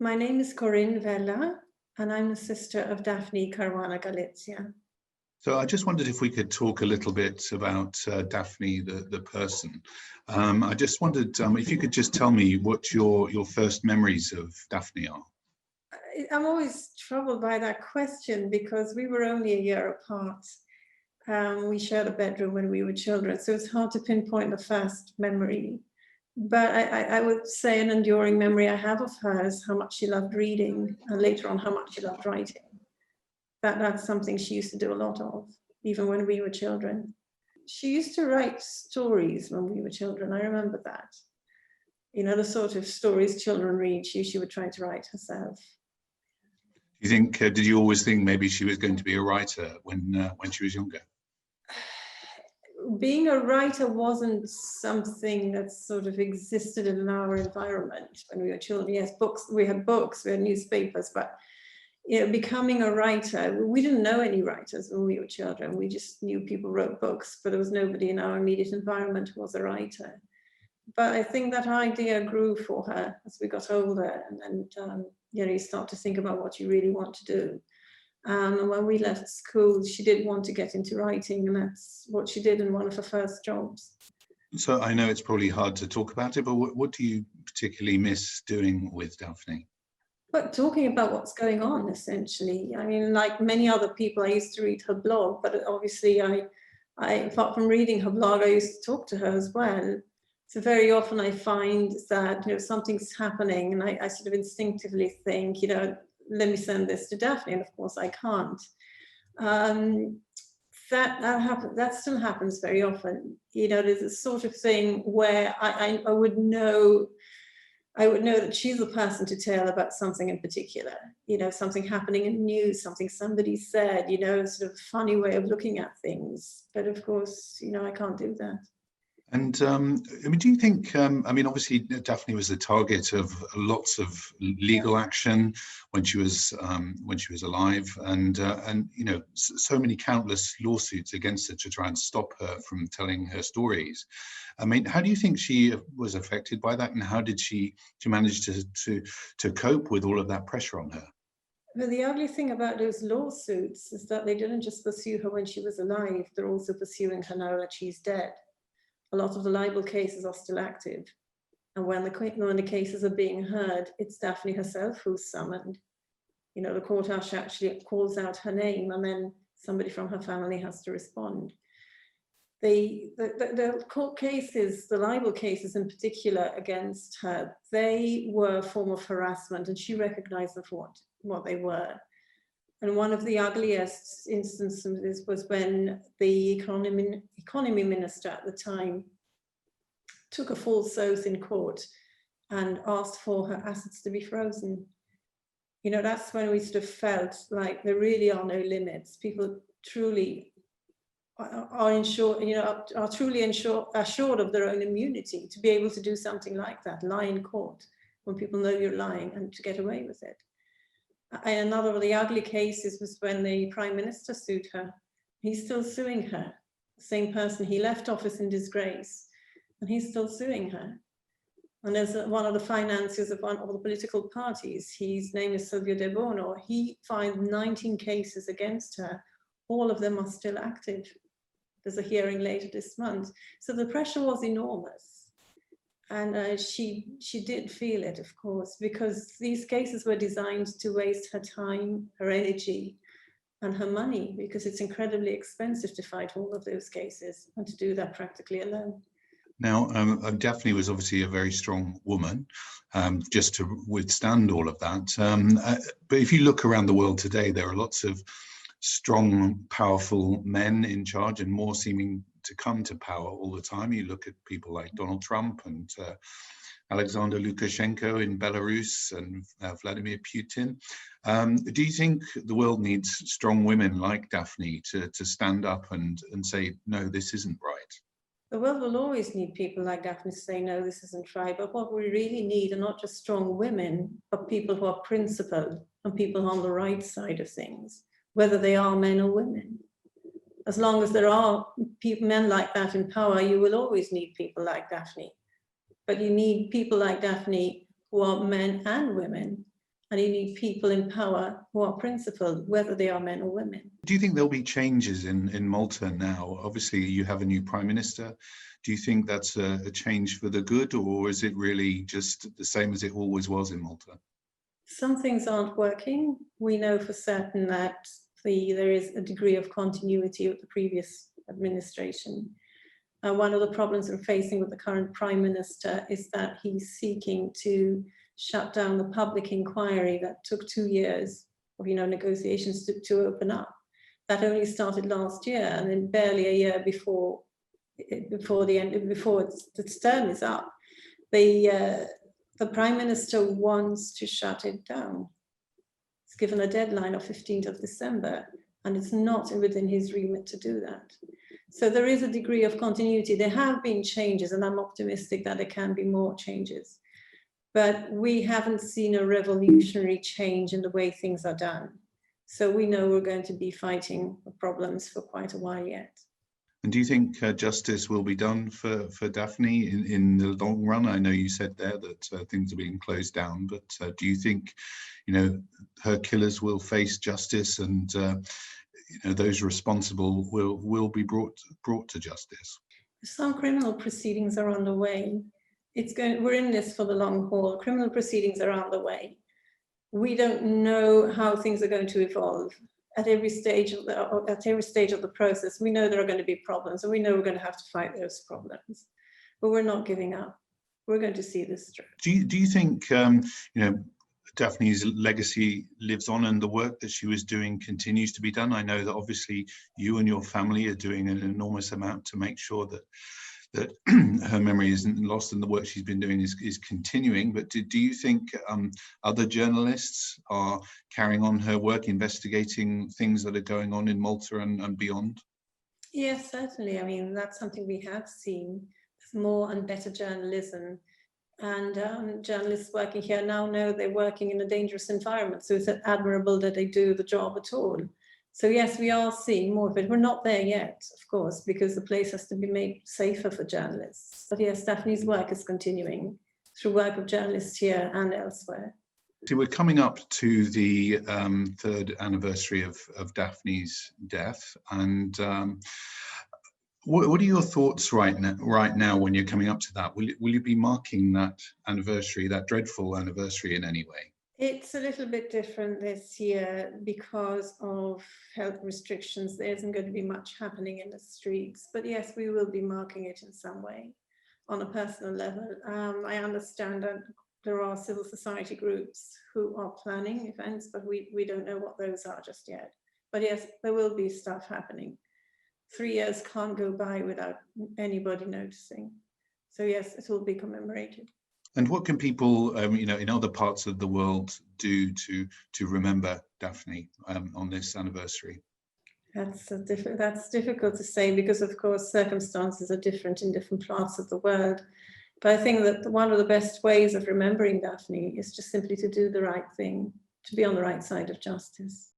My name is Corinne Vella, and I'm the sister of Daphne Caruana Galizia. So I just wondered if we could talk a little bit about Daphne, the person. I just wondered if you could just tell me what your first memories of Daphne are. I'm always troubled by that question because we were only a year apart. We shared a bedroom when we were children, so it's hard to pinpoint the first memory. But I would say an enduring memory I have of her is how much she loved reading, and later on how much she loved writing. That's something she used to do a lot of, even when we were children. She used to write stories when we were children. I remember that. You know, the sort of stories children read, she would try to write herself. Do you think, did you always think maybe she was going to be a writer when she was younger? Being a writer wasn't something that sort of existed in our environment when we were children. Yes, books, we had newspapers, but you know, becoming a writer, we didn't know any writers when we were children. We just knew people wrote books, but there was nobody in our immediate environment who was a writer. But I think that idea grew for her as we got older, and you know, you start to think about what you really want to do. And when we left school, she did want to get into writing, and that's what she did in one of her first jobs. So I know it's probably hard to talk about it, but what do you particularly miss doing with Daphne? But talking about what's going on, essentially. I mean, like many other people, I used to read her blog, but obviously I apart from reading her blog, I used to talk to her as well. So very often I find that, you know, something's happening, and I sort of instinctively think, you know, let me send this to Daphne, and of course I can't. That still happens very often. You know, there's a sort of thing where I would know that she's the person to tell about something in particular, you know, something happening in the news, something somebody said, you know, sort of funny way of looking at things. But of course, you know, I can't do that. And I mean, do you think, I mean, obviously Daphne was the target of lots of legal action when she was alive, and you know, so many countless lawsuits against her to try and stop her from telling her stories. I mean, how do you think she was affected by that, and how did she manage to cope with all of that pressure on her? But the ugly thing about those lawsuits is that they didn't just pursue her when she was alive, they're also pursuing her now that she's dead. A lot of the libel cases are still active. And when the cases are being heard, it's Daphne herself who's summoned. You know, the court actually calls out her name, and then somebody from her family has to respond. The court cases, the libel cases in particular against her, they were a form of harassment, and she recognized them for what they were. And one of the ugliest instances was when the economy minister at the time took a false oath in court and asked for her assets to be frozen. You know, that's when we sort of felt like there really are no limits. People truly are truly assured of their own immunity to be able to do something like that, lie in court when people know you're lying, and to get away with it. And another of the ugly cases was when the Prime Minister sued her. He's still suing her. The same person, he left office in disgrace, and he's still suing her. And there's one of the financiers of one of the political parties, his name is Silvio De Bono. He filed 19 cases against her. All of them are still active. There's a hearing later this month. So the pressure was enormous. And she did feel it, of course, because these cases were designed to waste her time, her energy, and her money, because it's incredibly expensive to fight all of those cases, and to do that practically alone. Now, Daphne was obviously a very strong woman, just to withstand all of that. But if you look around the world today, there are lots of strong, powerful men in charge, and more seeming to come to power all the time. You look at people like Donald Trump and Alexander Lukashenko in Belarus, and Vladimir Putin. Do you think the world needs strong women like Daphne to stand up and say, no, this isn't right? The world will always need people like Daphne to say, no, this isn't right. But what we really need are not just strong women, but people who are principled, and people on the right side of things, whether they are men or women. As long as there are men like that in power, you will always need people like Daphne. But you need people like Daphne who are men and women, And you need people in power who are principled, whether they are men or women. Do you think there'll be changes in Malta now? Obviously, you have a new prime minister. Do you think that's a change for the good, or is it really just the same as it always was in Malta? Some things aren't working. We know for certain that there is a degree of continuity with the previous administration. One of the problems we're facing with the current prime minister is that he's seeking to shut down the public inquiry that took 2 years of negotiations to open up. That only started last year, and then barely a year before its term is up, the prime minister wants to shut it down. It's given a deadline of 15th of December, and it's not within his remit to do that. So there is a degree of continuity. There have been changes, and I'm optimistic that there can be more changes. But we haven't seen a revolutionary change in the way things are done. So we know we're going to be fighting the problems for quite a while yet. And do you think justice will be done for Daphne in the long run? I know you said there that things are being closed down, but do you think, her killers will face justice, and those responsible will be brought to justice? Some criminal proceedings are on the way. We're in this for the long haul. Criminal proceedings are on the way. We don't know how things are going to evolve. At every stage of the process, we know there are going to be problems, and we know we're going to have to fight those problems. But we're not giving up. We're going to see this through. Do you think Daphne's legacy lives on, and the work that she was doing continues to be done? I know that obviously you and your family are doing an enormous amount to make sure that her memory isn't lost, and the work she's been doing is continuing. But do you think other journalists are carrying on her work, investigating things that are going on in Malta and beyond? Yes, certainly. I mean, that's something we have seen. There's more and better journalism. And journalists working here now know they're working in a dangerous environment. So it's admirable that they do the job at all. So yes, we are seeing more of it. We're not there yet, of course, because the place has to be made safer for journalists. But yes, Daphne's work is continuing through work of journalists here and elsewhere. So we're coming up to the third anniversary of Daphne's death, and what are your thoughts right now when you're coming up to that? Will you be marking that anniversary, that dreadful anniversary, in any way? It's a little bit different this year because of health restrictions. There isn't going to be much happening in the streets, but yes, we will be marking it in some way on a personal level. I understand that there are civil society groups who are planning events, but we don't know what those are just yet. But yes, there will be stuff happening. 3 years can't go by without anybody noticing. So yes, it will be commemorated. And what can people, in other parts of the world do to remember Daphne on this anniversary? That's difficult to say, because of course circumstances are different in different parts of the world. But I think that one of the best ways of remembering Daphne is just simply to do the right thing, to be on the right side of justice.